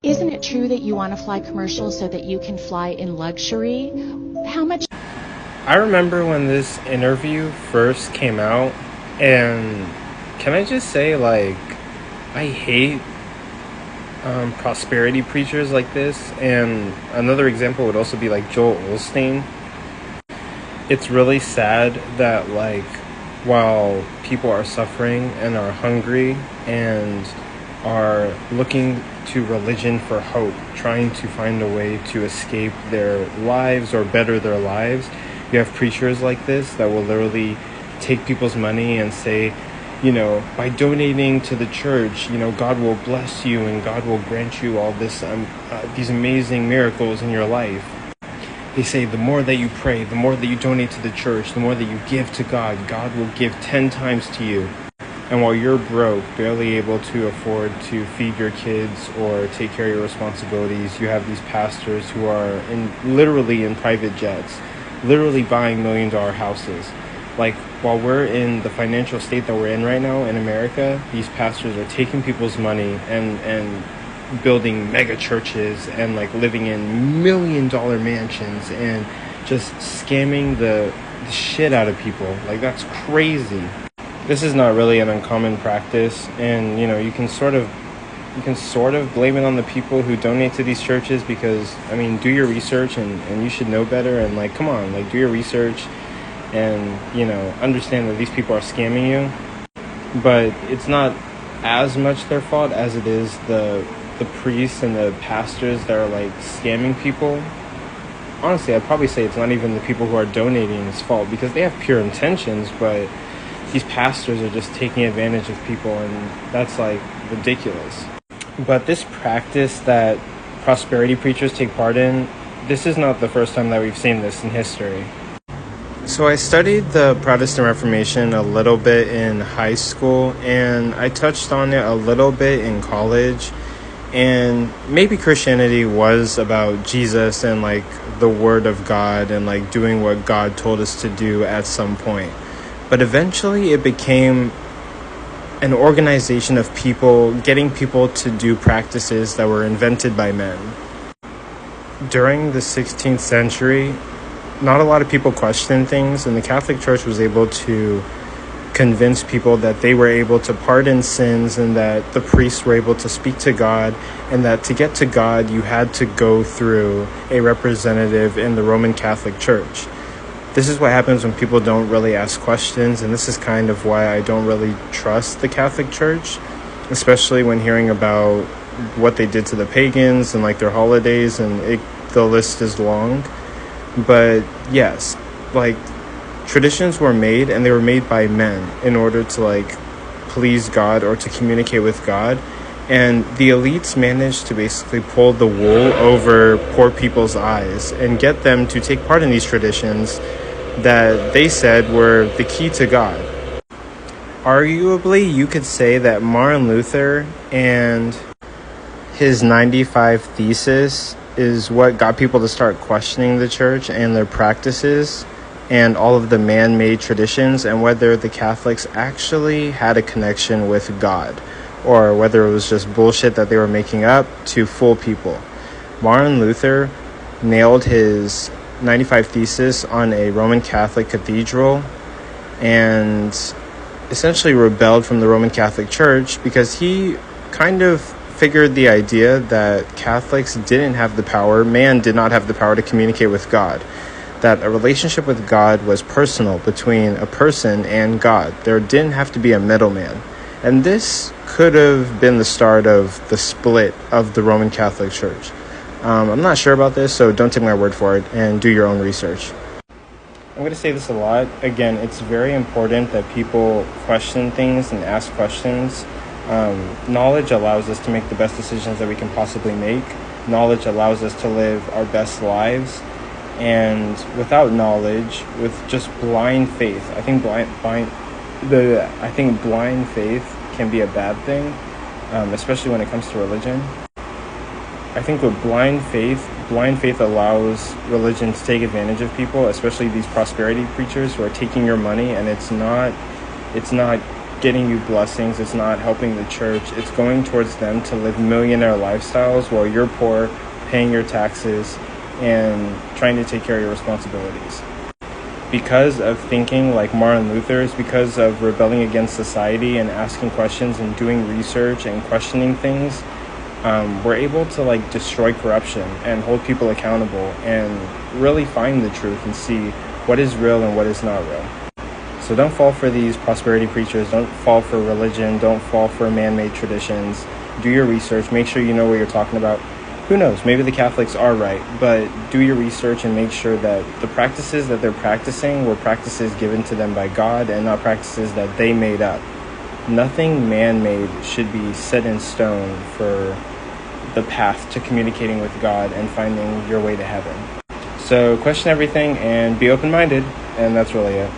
Isn't it true that you want to fly commercial so that you can fly in luxury? How much? I remember when this interview first came out, and can I just say, I hate prosperity preachers like this. And another example would also be like Joel Osteen. It's really sad that, while people are suffering and are hungry and are looking to religion for hope, trying to find a way to escape their lives or better their lives, you have preachers like this that will literally take people's money and say, by donating to the church, God will bless you and God will grant you all these amazing miracles in your life. They say the more that you pray, the more that you donate to the church, the more that you give to God, God will give 10 times to you. And while you're broke, barely able to afford to feed your kids or take care of your responsibilities, you have these pastors who are literally in private jets, literally buying $1 million houses. While we're in the financial state that we're in right now in America, these pastors are taking people's money and building mega churches and living in $1 million mansions and just scamming the shit out of people. That's crazy. This is not really an uncommon practice, and you can sort of blame it on the people who donate to these churches because do your research and you should know better, and come on, do your research and understand that these people are scamming you. But it's not as much their fault as it is the priests and the pastors that are scamming people. Honestly, I'd probably say it's not even the people who are donating's fault because they have pure intentions, but these pastors are just taking advantage of people, and that's ridiculous. But this practice that prosperity preachers take part in, this is not the first time that we've seen this in history. So I studied the Protestant Reformation a little bit in high school, and I touched on it a little bit in college. And maybe Christianity was about Jesus and the Word of God and doing what God told us to do at some point. But eventually it became an organization of people, getting people to do practices that were invented by men. During the 16th century, not a lot of people questioned things, and the Catholic Church was able to convince people that they were able to pardon sins and that the priests were able to speak to God, and that to get to God, you had to go through a representative in the Roman Catholic Church. This is what happens when people don't really ask questions, and this is kind of why I don't really trust the Catholic Church, especially when hearing about what they did to the pagans and their holidays, and the list is long. But yes, traditions were made, and they were made by men in order to please God or to communicate with God. And the elites managed to basically pull the wool over poor people's eyes and get them to take part in these traditions that they said were the key to God. Arguably, you could say that Martin Luther and his 95 Thesis is what got people to start questioning the church and their practices and all of the man-made traditions, and whether the Catholics actually had a connection with God, or whether it was just bullshit that they were making up to fool people. Martin Luther nailed his 95 Thesis on a Roman Catholic cathedral and essentially rebelled from the Roman Catholic Church because he kind of figured the idea that Catholics didn't have the power, man did not have the power to communicate with God, that a relationship with God was personal between a person and God. There didn't have to be a middleman. And this could have been the start of the split of the Roman Catholic Church. I'm not sure about this, so don't take my word for it and do your own research. I'm going to say this a lot. Again, it's very important that people question things and ask questions. Knowledge allows us to make the best decisions that we can possibly make. Knowledge allows us to live our best lives. And without knowledge, with just blind faith, I think blind faith can be a bad thing, especially when it comes to religion. I think with blind faith allows religion to take advantage of people, especially these prosperity preachers who are taking your money, and it's not getting you blessings. It's not helping the church. It's going towards them to live millionaire lifestyles while you're poor, paying your taxes, and trying to take care of your responsibilities. Because of thinking like Martin Luther's, because of rebelling against society and asking questions and doing research and questioning things, we're able to like destroy corruption and hold people accountable and really find the truth and see what is real and what is not real. So don't fall for these prosperity preachers. Don't fall for religion. Don't fall for man-made traditions. Do your research. Make sure you know what you're talking about. Who knows? Maybe the Catholics are right, but do your research and make sure that the practices that they're practicing were practices given to them by God and not practices that they made up. Nothing man-made should be set in stone for the path to communicating with God and finding your way to heaven. So question everything and be open-minded, and that's really it.